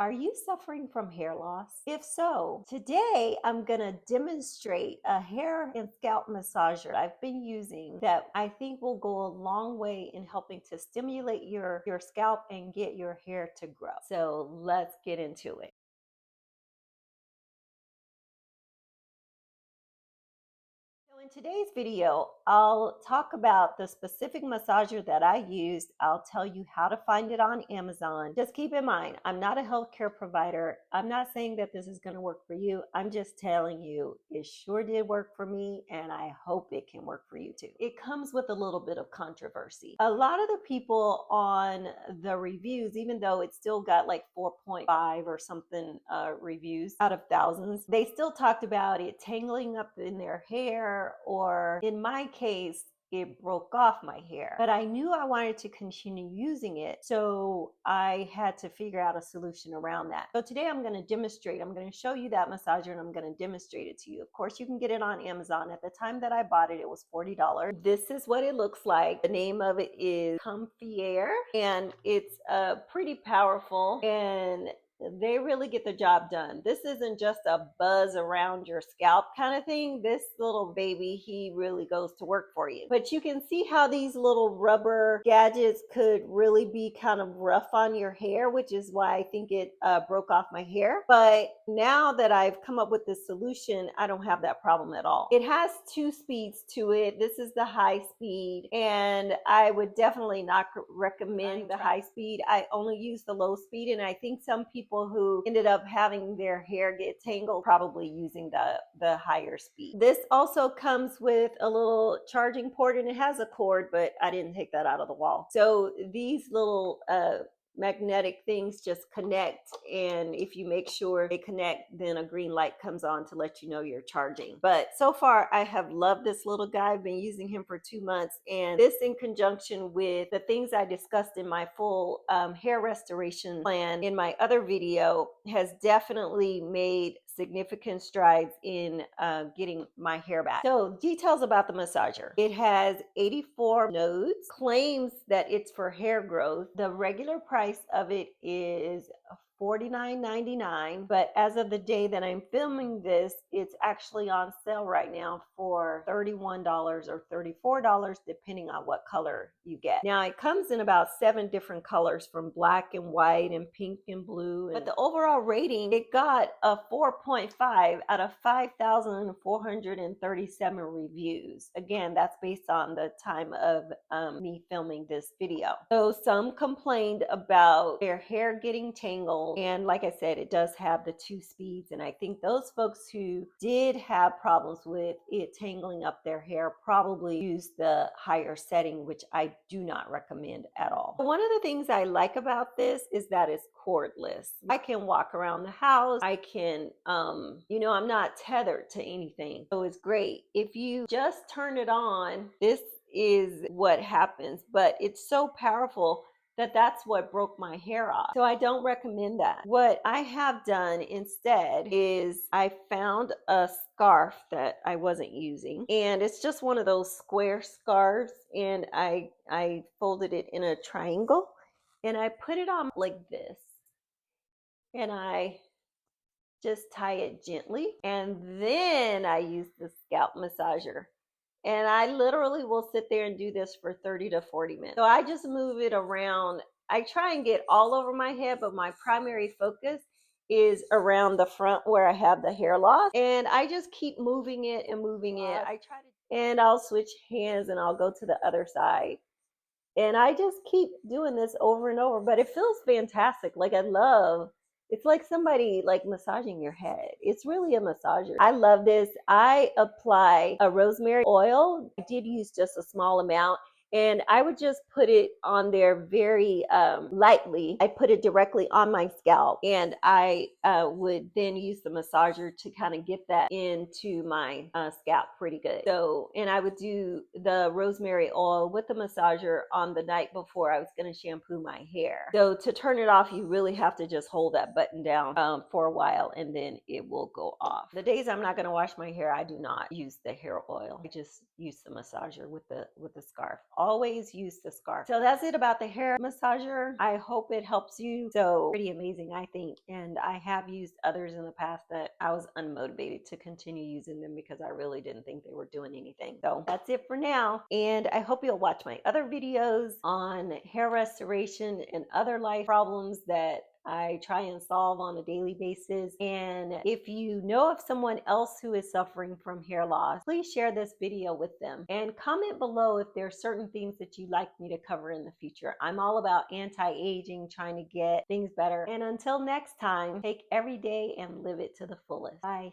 Are you suffering from hair loss? If so, today I'm going to demonstrate a hair and scalp massager I've been using that I think will go a long way in helping to stimulate your scalp and get your hair to grow. So let's get into it. In today's video, I'll talk about the specific massager that I used. I'll tell you how to find it on Amazon. Just keep in mind, I'm not a healthcare provider. I'm not saying that this is going to work for you. I'm just telling you it sure did work for me, and I hope it can work for you too. It comes with a little bit of controversy. A lot of the people on the reviews, even though it still got like 4.5 or something reviews out of thousands, they still talked about it tangling up in their hair, or in my case, it broke off my hair. But I knew I wanted to continue using it, so I had to figure out a solution around that. So today I'm going to demonstrate. I'm going to show you that massager and I'm going to demonstrate it to you. Of course, you can get it on Amazon. At the time that I bought it, it was $40. This is what it looks like. The name of it is Comfier, and it's pretty powerful, and they really get the job done. This isn't just a buzz around your scalp kind of thing. This little baby, he really goes to work for you. But you can see how these little rubber gadgets could really be kind of rough on your hair, which is why I think it broke off my hair. But now that I've come up with this solution, I don't have that problem at all. It has 2 speeds to it. This is the high speed, and I would definitely not recommend the high speed. I only use the low speed, and I think some people who ended up having their hair get tangled probably using the higher speed. This also comes with a little charging port, and it has a cord, but I didn't take that out of the wall. So these little magnetic things just connect, and if you make sure they connect, then a green light comes on to let you know you're charging. But so far I have loved this little guy. I've been using him for 2 months, and this, in conjunction with the things I discussed in my full hair restoration plan in my other video, has definitely made significant strides in getting my hair back. So details about the massager: it has 84 nodes, claims that it's for hair growth. The regular price of it is $49.99, but as of the day that I'm filming this, it's actually on sale right now for $31 or $34, depending on what color you get. Now, it comes in about 7 different colors, from black and white and pink and blue. But the overall rating, it got a 4.5 out of 5,437 reviews. Again, that's based on the time of me filming this video. So some complained about their hair getting tangled, and like I said, it does have the 2 speeds, and I think those folks who did have problems with it tangling up their hair probably used the higher setting, which I do not recommend at all. One of the things I like about this is that it's cordless. I can walk around the house. I can, I'm not tethered to anything. So it's great. If you just turn it on, this is what happens, but it's so powerful that's what broke my hair off. So I don't recommend that. What I have done instead is I found a scarf that I wasn't using, and it's just one of those square scarves, and I folded it in a triangle, and I put it on like this, and I just tie it gently, and then I use the scalp massager. And I literally will sit there and do this for 30 to 40 minutes. So I just move it around. I try and get all over my head, but my primary focus is around the front where I have the hair loss. And I just keep moving it and moving it. And I'll switch hands and I'll go to the other side. And I just keep doing this over and over, but it feels fantastic. Like, it's like somebody like massaging your head. It's really a massager. I love this. I apply a rosemary oil. I did use just a small amount, and I would just put it on there very lightly. I put it directly on my scalp, and I would then use the massager to kind of get that into my scalp pretty good. So, and I would do the rosemary oil with the massager on the night before I was going to shampoo my hair. So to turn it off, you really have to just hold that button down for a while, and then it will go off. The days I'm not going to wash my hair, I do not use the hair oil. I just use the massager with the scarf always use the scarf. So that's it about the hair massager. I hope it helps you. So pretty amazing, I think. And I have used others in the past that I was unmotivated to continue using them because I really didn't think they were doing anything. So that's it for now. And I hope you'll watch my other videos on hair restoration and other life problems that I try and solve on a daily basis. And if you know of someone else who is suffering from hair loss, please share this video with them and comment below if there are certain things that you'd like me to cover in the future. I'm all about anti-aging, trying to get things better. And until next time, take every day and live it to the fullest. Bye.